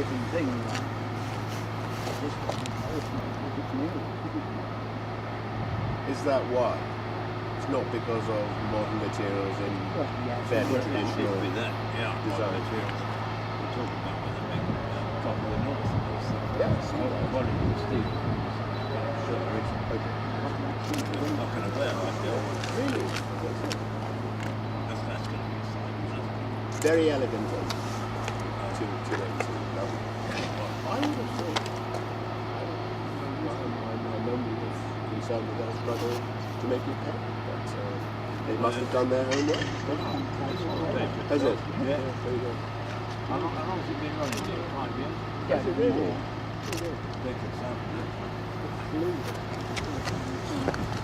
different thing. This one, it's new. Is that why? It's not because of modern materials and Well, yeah, fairly it's traditional With that, yeah, design. modern materials. We're talking about when they make top of the north. Yeah, I see that. Quality of steel. Sure, Okay. it's not going to wear like the old ones. Really? That's going to be a sign of nothing. Very elegant to lovely. I would have thought. I normally was concerned that they'll struggle to make it pay, but they must have done their homework. Has it? Yeah. Very good. How long has it been running here? 5 years? Yeah, Is it really? more. They could sample it.